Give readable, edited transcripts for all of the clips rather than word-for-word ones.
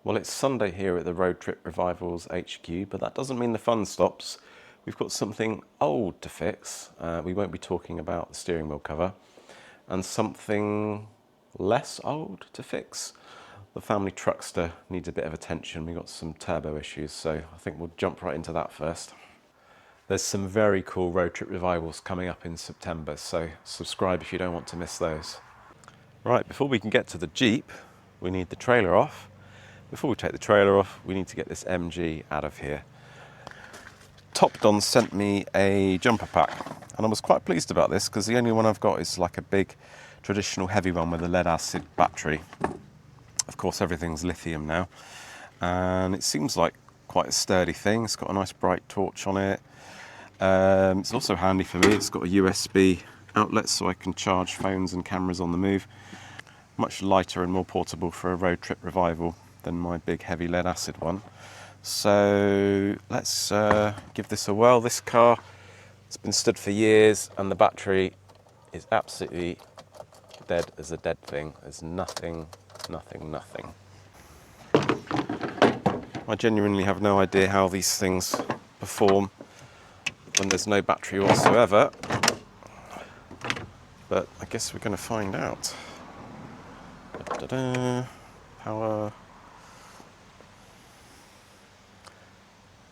Well, it's Sunday here at the Road Trip Revivals HQ, but that doesn't mean the fun stops. We've got something old to fix. We won't be talking about the steering wheel cover. And something less old to fix. The family truckster needs a bit of attention. We've got some turbo issues, so I think we'll jump right into that first. There's some very cool Road Trip Revivals coming up in September, so subscribe if you don't want to miss those. Right, before we can get to the Jeep, we need the trailer off. Before we take the trailer off, we need to get this MG out of here. Topdon sent me a jumper pack, and I was quite pleased about this because the only one I've got is like a big traditional heavy one with a lead acid battery. Of course, everything's lithium now, and it seems like quite a sturdy thing. It's got a nice bright torch on it. It's also handy for me. It's got a USB outlet so I can charge phones and cameras on the move. Much lighter and more portable for a road trip revival than my big heavy lead acid one. So let's give this a whirl. This car, it's been stood for years and the battery is absolutely dead as a dead thing. There's nothing. I genuinely have no idea how these things perform when there's no battery whatsoever, but I guess we're going to find out. Power.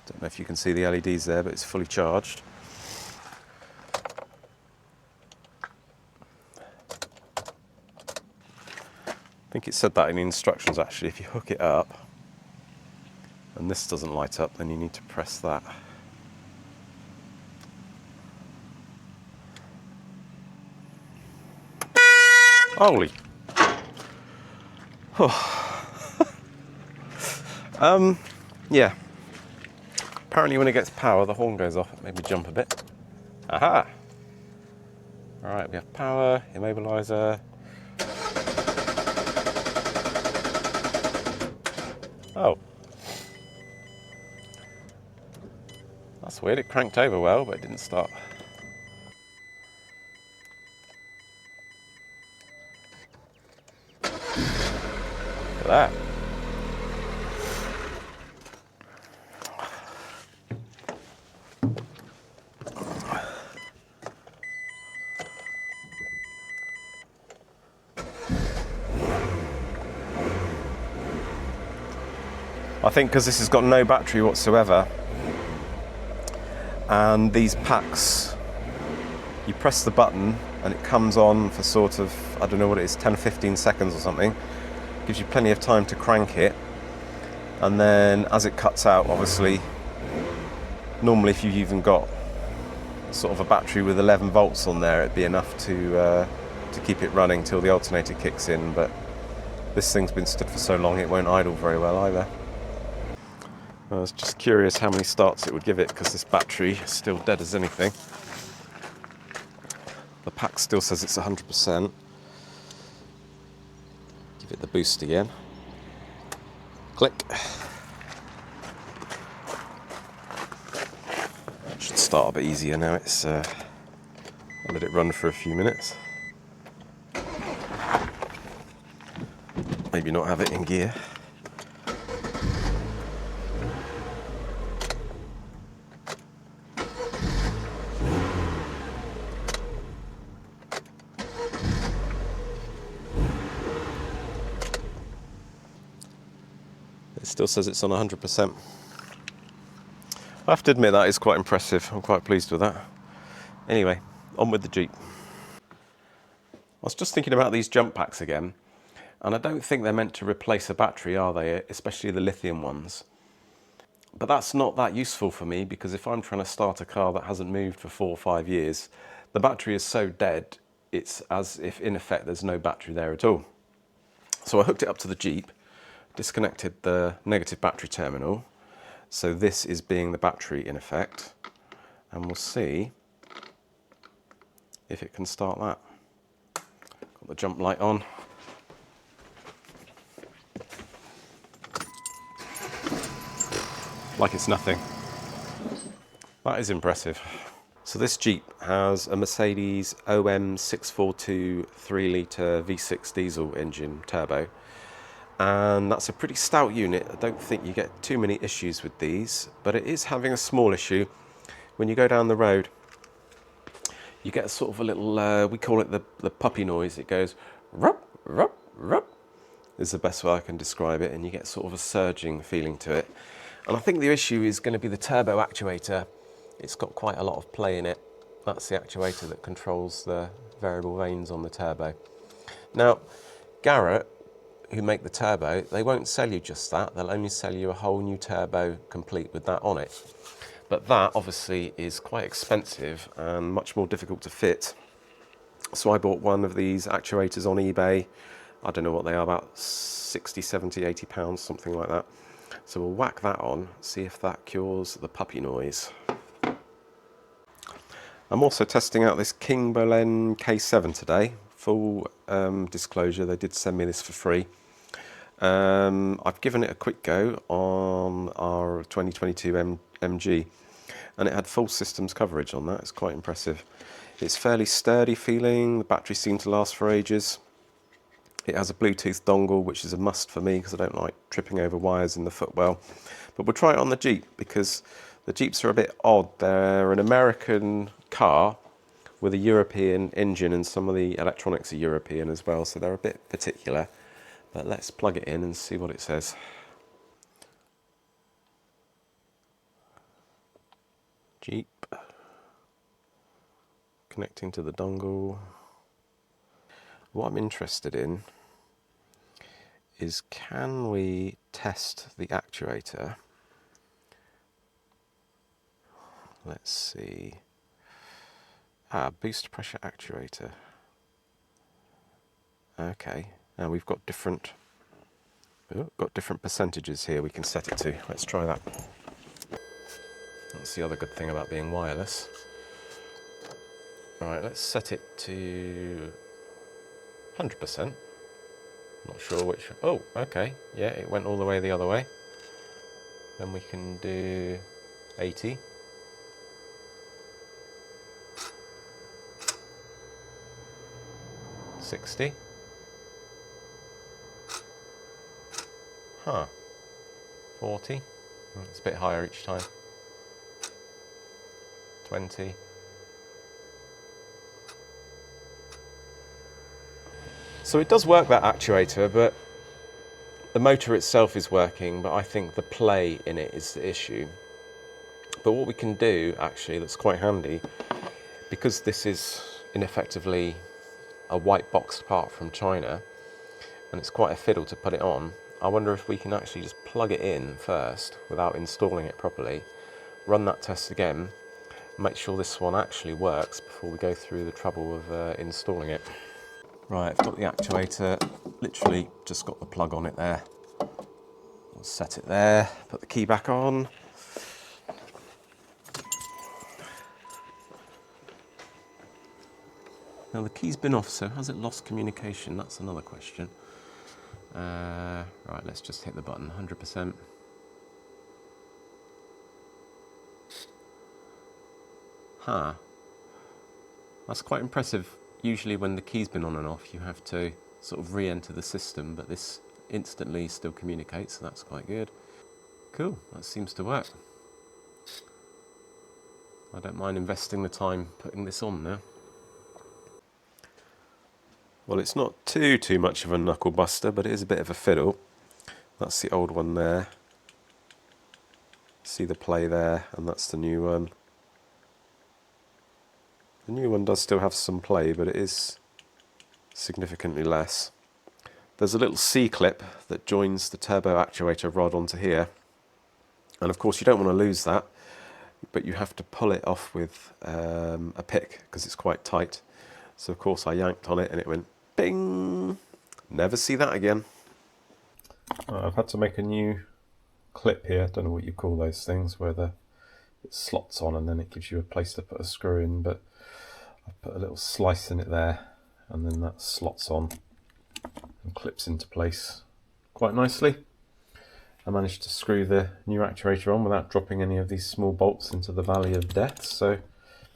Don't know if you can see the LEDs there, but it's fully charged. I think it said that in the instructions actually. If you hook it up and this doesn't light up, then you need to press that. Holy. Oh. Yeah. Apparently when it gets power, the horn goes off. It made me jump a bit. Aha! Alright, we have power, immobiliser. Oh. That's weird. It cranked over well, but it didn't start. Look at that. I think because this has got no battery whatsoever, and these packs, you press the button and it comes on for sort of, I don't know what it is, 10-15 seconds or something. Gives you plenty of time to crank it, and then as it cuts out, obviously, normally if you've even got sort of a battery with 11 volts on there, it'd be enough to keep it running till the alternator kicks in, but this thing's been stood for so long it won't idle very well either. I was just curious how many starts it would give it because this battery is still dead as anything. The pack still says it's 100%. Give it the boost again. Click. Should start a bit easier now. I'll let it run for a few minutes. Maybe not have it in gear. It still says it's on 100%. I have to admit that is quite impressive. I'm quite pleased with that. Anyway, on with the Jeep. I was just thinking about these jump packs again, and I don't think they're meant to replace a battery, are they? Especially the lithium ones. But that's not that useful for me because if I'm trying to start a car that hasn't moved for 4 or 5 years, the battery is so dead, it's as if in effect there's no battery there at all. So I hooked it up to the Jeep, disconnected the negative battery terminal, so this is being the battery in effect, and we'll see if it can start that. Got the jump light on. Like it's nothing. That is impressive. So this Jeep has a Mercedes OM 642 3-litre V6 diesel engine turbo, and that's a pretty stout unit. I don't think you get too many issues with these, but it is having a small issue. When you go down the road, you get a sort of a little, we call it the puppy noise. It goes, rup, rup, rup, is the best way I can describe it, and you get sort of a surging feeling to it. And I think the issue is going to be the turbo actuator. It's got quite a lot of play in it. That's the actuator that controls the variable vanes on the turbo. Now, Garrett, who make the turbo, they won't sell you just that. They'll only sell you a whole new turbo complete with that on it. But that obviously is quite expensive and much more difficult to fit. So I bought one of these actuators on eBay. I don't know what they are, about 60, 70, 80 pounds, something like that. So we'll whack that on, see if that cures the puppy noise. I'm also testing out this Kingbolen K7 today. Full disclosure, they did send me this for free. I've given it a quick go on our 2022 MG, and it had full systems coverage on that. It's quite impressive. It's fairly sturdy feeling. The batteries seem to last for ages. It has a Bluetooth dongle, which is a must for me because I don't like tripping over wires in the footwell. But we'll try it on the Jeep because the Jeeps are a bit odd. They're an American car with a European engine, and some of the electronics are European as well, so they're a bit particular. But let's plug it in and see what it says. Jeep. Connecting to the dongle. What I'm interested in is, can we test the actuator? Let's see. Boost pressure actuator. Okay, now we've got different percentages here we can set it to. Let's try that. That's the other good thing about being wireless. Right, let's set it to 100%. Not sure which. Oh, okay. Yeah, it went all the way the other way. Then we can do 80. $60. Huh. 40. It's a bit higher each time. 20. So it does work, that actuator, but the motor itself is working, but I think the play in it is the issue. But what we can do, actually, that's quite handy, because this is ineffectively a white boxed part from China, and it's quite a fiddle to put it on, I wonder if we can actually just plug it in first without installing it properly, run that test again, make sure this one actually works before we go through the trouble of installing it. Right, I've got the actuator, literally just got the plug on it there. We'll set it there, put the key back on. Now the key's been off, so has it lost communication? That's another question. Right, let's just hit the button, 100%. Huh. That's quite impressive. Usually when the key's been on and off, you have to sort of re-enter the system, but this instantly still communicates, so that's quite good. Cool, that seems to work. I don't mind investing the time putting this on now. Well, it's not too much of a knuckle buster, but it is a bit of a fiddle. That's the old one there. See the play there, and that's the new one. The new one does still have some play, but it is significantly less. There's a little C-clip that joins the turbo actuator rod onto here, and of course you don't want to lose that, but you have to pull it off with a pick because it's quite tight. So of course I yanked on it and it went bing! Never see that again. I've had to make a new clip here, don't know what you call those things, where it slots on and then it gives you a place to put a screw in, but I've put a little slice in it there, and then that slots on and clips into place quite nicely. I managed to screw the new actuator on without dropping any of these small bolts into the valley of death, so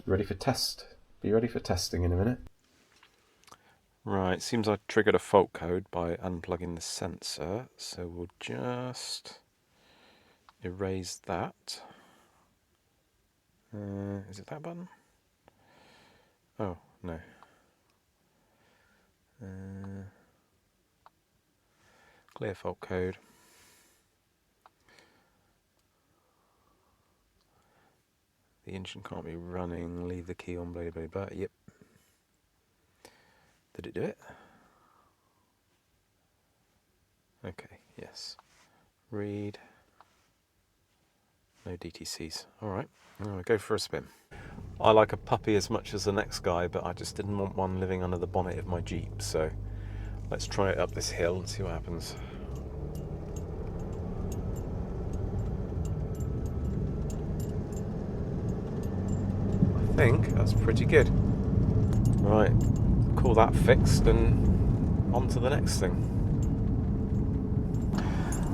ready for test. Be ready for testing in a minute. Right, seems I triggered a fault code by unplugging the sensor, so we'll just erase that. Is it that button? Oh, no. Clear fault code. The engine can't be running, leave the key on, blah, blah, blah. Yep. Did it do it? Okay, yes. Read. No DTCs. Alright, I'll go for a spin. I like a puppy as much as the next guy, but I just didn't want one living under the bonnet of my Jeep, so let's try it up this hill and see what happens. I think that's pretty good. Right, call that fixed and on to the next thing.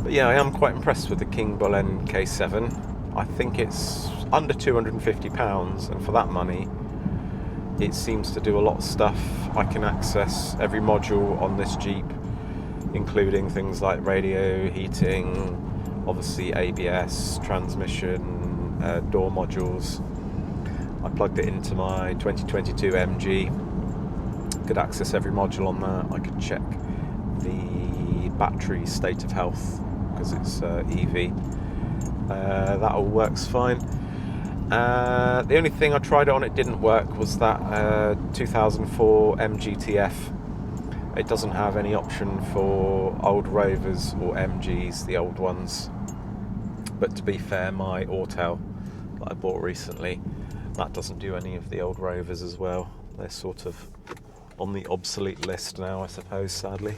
But yeah, I am quite impressed with the Kingbolen K7. I think it's under £250, and for that money it seems to do a lot of stuff. I can access every module on this Jeep, including things like radio, heating, obviously ABS, transmission, door modules. I plugged it into my 2022 MG, could access every module on that. I could check the battery state of health because it's EV. That all works fine. The only thing I tried on it didn't work was that 2004 MGTF. It doesn't have any option for old Rovers or MGs, the old ones. But to be fair, my Autel that I bought recently, that doesn't do any of the old Rovers as well. They're sort of on the obsolete list now, I suppose, sadly.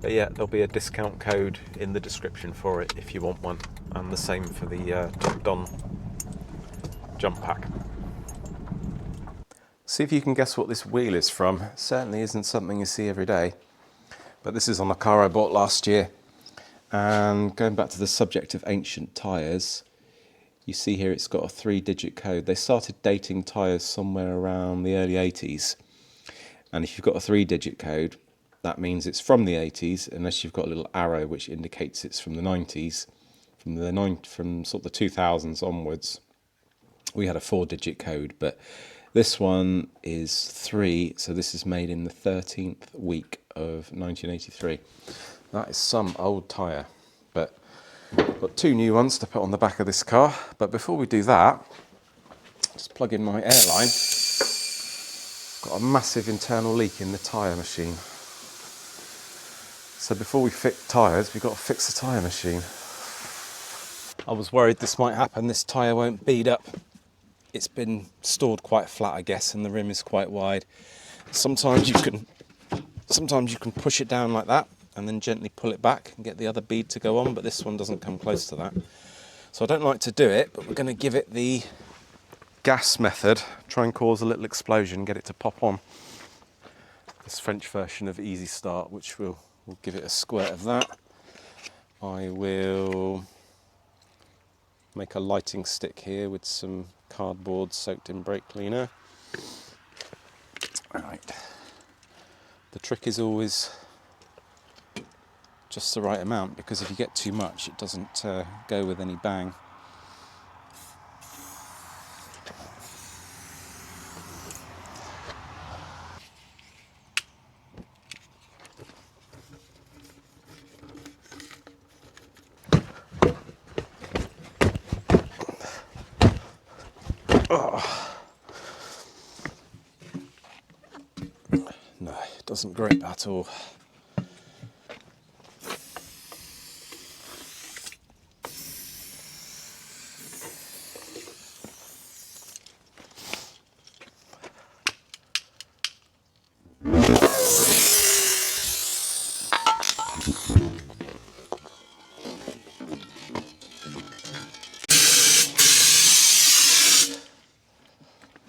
But yeah, there'll be a discount code in the description for it if you want one, and the same for the Topdon jump pack. See if you can guess what this wheel is from. It certainly isn't something you see every day, but this is on a car I bought last year. And going back to the subject of ancient tyres, you see here it's got a 3-digit code. They started dating tyres somewhere around the early 80s, and if you've got a 3-digit code, that means it's from the 80s, unless you've got a little arrow which indicates it's from the 90s. From sort of the 2000s onwards, we had a 4-digit code, but this one is 3, so this is made in the 13th week of 1983. That is some old tyre, but I've got 2 new ones to put on the back of this car. But before we do that, just plug in my airline. Got a massive internal leak in the tyre machine. So before we fix tyres, we've got to fix the tyre machine. I was worried this might happen, this tyre won't bead up. It's been stored quite flat, I guess, and the rim is quite wide. Sometimes you can push it down like that and then gently pull it back and get the other bead to go on, but this one doesn't come close to that. So I don't like to do it, but we're going to give it the gas method, try and cause a little explosion, get it to pop on. This French version of Easy Start, which we'll give it a squirt of that. I will make a lighting stick here with some cardboard soaked in brake cleaner. Right. The trick is always just the right amount, because if you get too much, it doesn't go with any bang. Oh. No, it doesn't grip at all.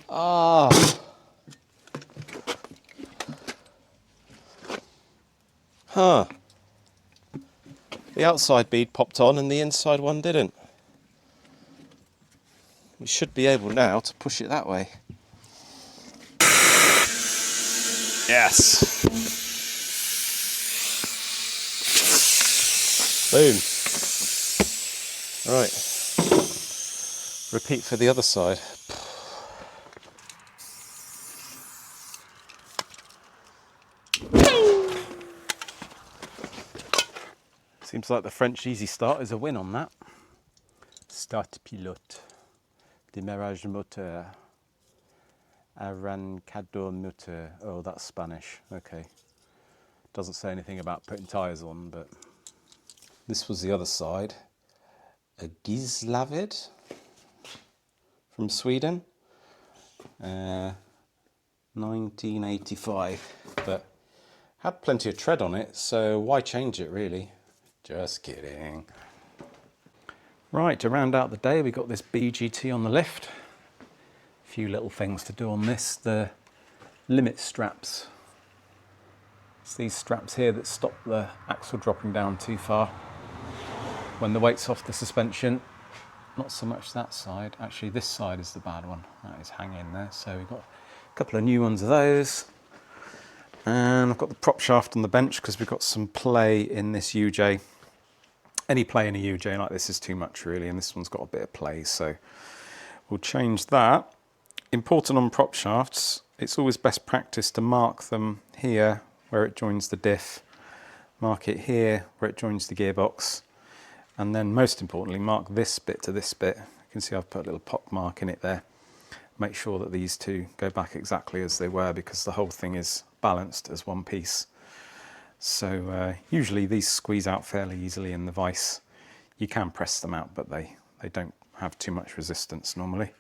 Ah. Huh. The outside bead popped on and the inside one didn't. We should be able now to push it that way. Yes. Boom. Right. Repeat for the other side. Seems like the French easy start is a win on that. Start pilote. Démarrage moteur. Arrancador moteur. Oh, that's Spanish. Okay. Doesn't say anything about putting tyres on, but this was the other side. A Gislaved from Sweden. 1985. But had plenty of tread on it, so why change it really? Just kidding. Right, to round out the day, we got this BGT on the lift. A few little things to do on this. The limit straps. It's these straps here that stop the axle dropping down too far when the weight's off the suspension. Not so much that side. Actually, this side is the bad one. That is hanging there. So we've got a couple of new ones of those. And I've got the prop shaft on the bench because we've got some play in this UJ. Any play in a UJ like this is too much really, and this one's got a bit of play, so we'll change that. Important on prop shafts, it's always best practice to mark them here where it joins the diff, mark it here where it joins the gearbox, and then most importantly mark this bit to this bit. You can see I've put a little pock mark in it there. Make sure that these two go back exactly as they were because the whole thing is balanced as one piece. So usually these squeeze out fairly easily in the vise. You can press them out, but they don't have too much resistance normally.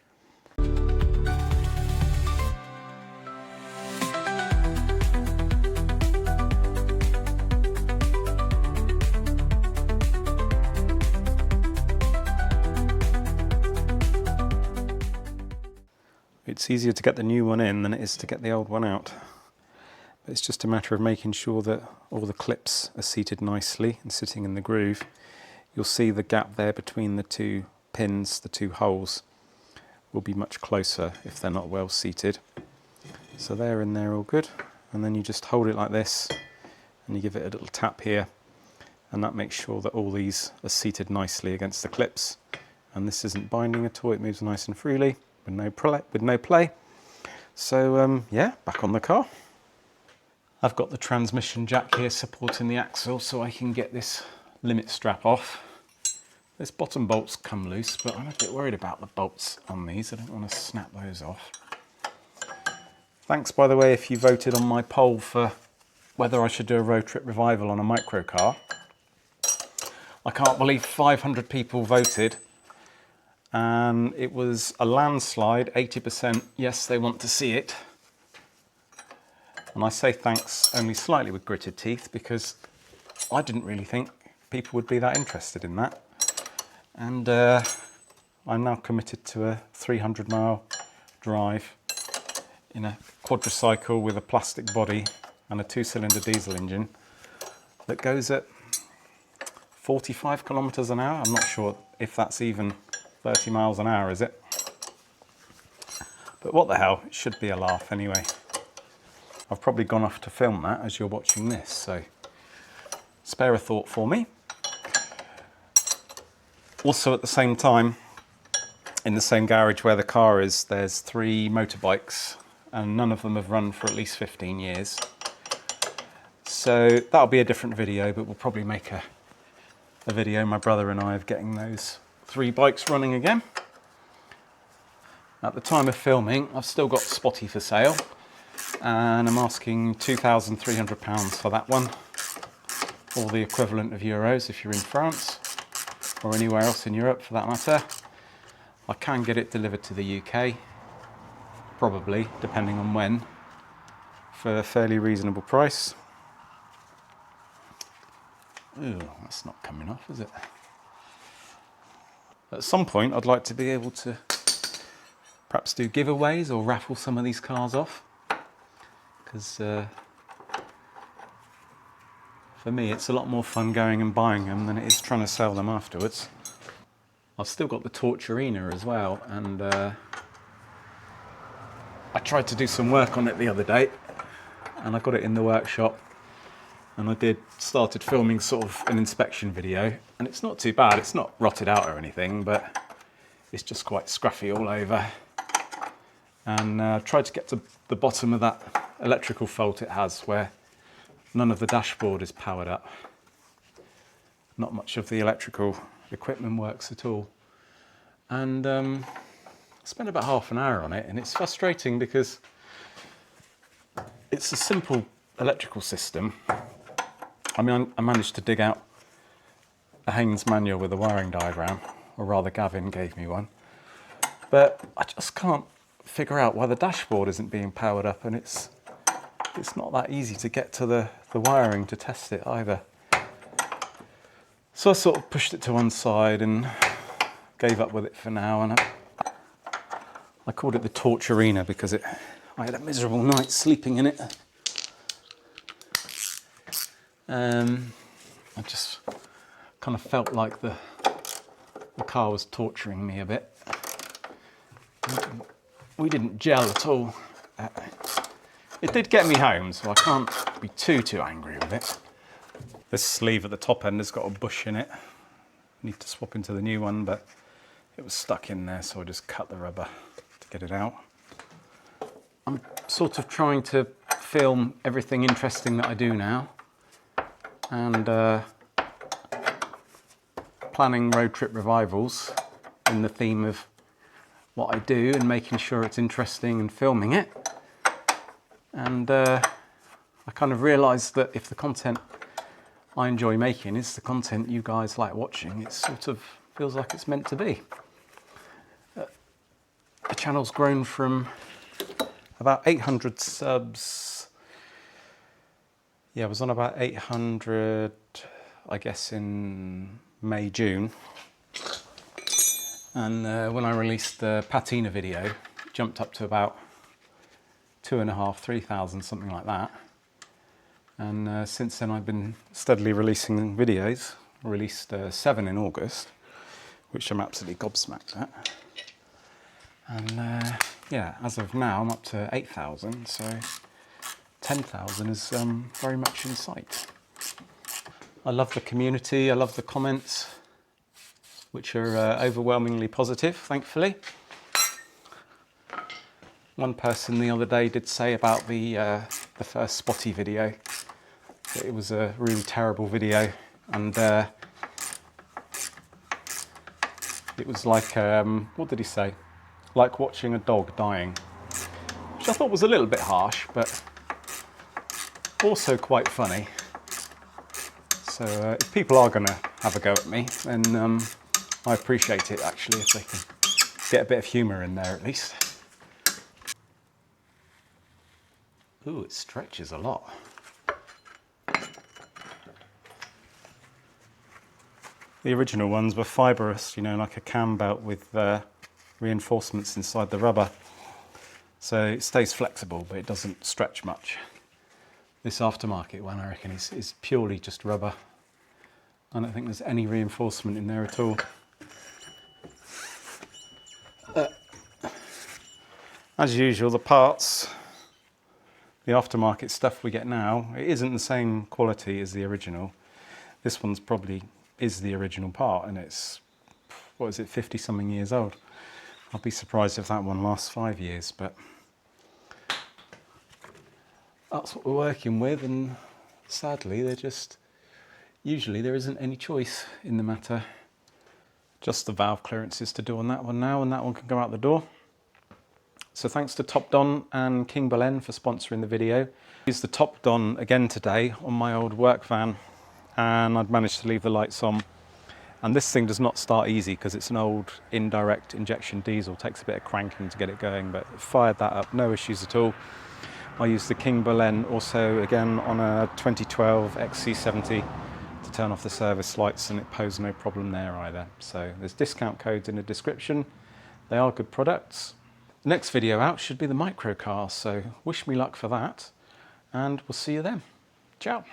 It's easier to get the new one in than it is to get the old one out. It's just a matter of making sure that all the clips are seated nicely and sitting in the groove. You'll see the gap there between the two pins, the two holes, will be much closer if they're not well seated. So they're in there all good. And then you just hold it like this and you give it a little tap here, and that makes sure that all these are seated nicely against the clips. And this isn't binding at all, it moves nice and freely with no play. So yeah, back on the car. I've got the transmission jack here supporting the axle so I can get this limit strap off. This bottom bolt's come loose, but I'm a bit worried about the bolts on these. I don't want to snap those off. Thanks, by the way, if you voted on my poll for whether I should do a road trip revival on a micro car. I can't believe 500 people voted, and it was a landslide, 80% yes, they want to see it. And I say thanks only slightly with gritted teeth because I didn't really think people would be that interested in that. And I'm now committed to a 300-mile drive in a quadricycle with a plastic body and a 2-cylinder diesel engine that goes at 45 kilometers an hour. I'm not sure if that's even 30 miles an hour, is it? But what the hell, it should be a laugh anyway. I've probably gone off to film that as you're watching this, so spare a thought for me. Also at the same time, in the same garage where the car is, there's 3 motorbikes and none of them have run for at least 15 years. So that'll be a different video, but we'll probably make a video, my brother and I, of getting those 3 bikes running again. At the time of filming, I've still got Spotty for sale. And I'm asking £2,300 for that one, or the equivalent of euros if you're in France, or anywhere else in Europe for that matter. I can get it delivered to the UK, probably, depending on when, for a fairly reasonable price. Ooh, that's not coming off, is it? At some point, I'd like to be able to perhaps do giveaways or raffle some of these cars off. Because for me it's a lot more fun going and buying them than it is trying to sell them afterwards. I've still got the Torturina as well, and I tried to do some work on it the other day, and I got it in the workshop, and I started filming sort of an inspection video, and it's not too bad. It's not rotted out or anything, but it's just quite scruffy all over. And tried to get to the bottom of that electrical fault it has, where none of the dashboard is powered up. Not much of the electrical equipment works at all. And I spent about half an hour on it, and it's frustrating because it's a simple electrical system. I mean, I managed to dig out a Haynes manual with a wiring diagram, or rather Gavin gave me one, but I just can't figure out why the dashboard isn't being powered up, and it's not that easy to get to the wiring to test it either. So I sort of pushed it to one side and gave up with it for now, and I called it the torch arena because I had a miserable night sleeping in it. I just kind of felt like the car was torturing me a bit. We didn't gel at all. It did get me home, so I can't be too angry with it. This sleeve at the top end has got a bush in it. I need to swap into the new one, but it was stuck in there, so I just cut the rubber to get it out. I'm sort of trying to film everything interesting that I do now, and planning road trip revivals in the theme of what I do and making sure it's interesting and filming it. And I kind of realised that if the content I enjoy making is the content you guys like watching, it sort of feels like it's meant to be. The channel's grown from about 800 subs. Yeah, I was on about 800, I guess, in May, June. And when I released the patina video, it jumped up to about 2,500, 3,000, something like that. And since then I've been steadily releasing videos. I released 7 in August, which I'm absolutely gobsmacked at. And yeah, as of now I'm up to 8,000, so 10,000 is very much in sight. I love the community, I love the comments, which are overwhelmingly positive, thankfully. One person the other day did say about the first Spotty video that it was a really terrible video, and it was like, what did he say? Like watching a dog dying, which I thought was a little bit harsh, but also quite funny. So if people are going to have a go at me, then I appreciate it actually if they can get a bit of humour in there at least. Ooh, it stretches a lot. The original ones were fibrous, you know, like a cam belt with reinforcements inside the rubber. So it stays flexible, but it doesn't stretch much. This aftermarket one, I reckon, is purely just rubber. I don't think there's any reinforcement in there at all. As usual, the parts, the aftermarket stuff we get now, it isn't the same quality as the original. This one's probably is the original part, and it's, what is it, 50 something years old. I'll be surprised if that one lasts 5 years, but that's what we're working with, and sadly usually there isn't any choice in the matter. Just the valve clearances to do on that one now, and that one can go out the door. So thanks to Topdon and Kingbolen for sponsoring the video. I used the Topdon again today on my old work van, and I'd managed to leave the lights on. And this thing does not start easy because it's an old indirect injection diesel. It takes a bit of cranking to get it going, but fired that up, no issues at all. I used the Kingbolen also again on a 2012 XC70 to turn off the service lights, and it posed no problem there either. So there's discount codes in the description. They are good products. The next video out should be the micro car, so wish me luck for that, and we'll see you then. Ciao.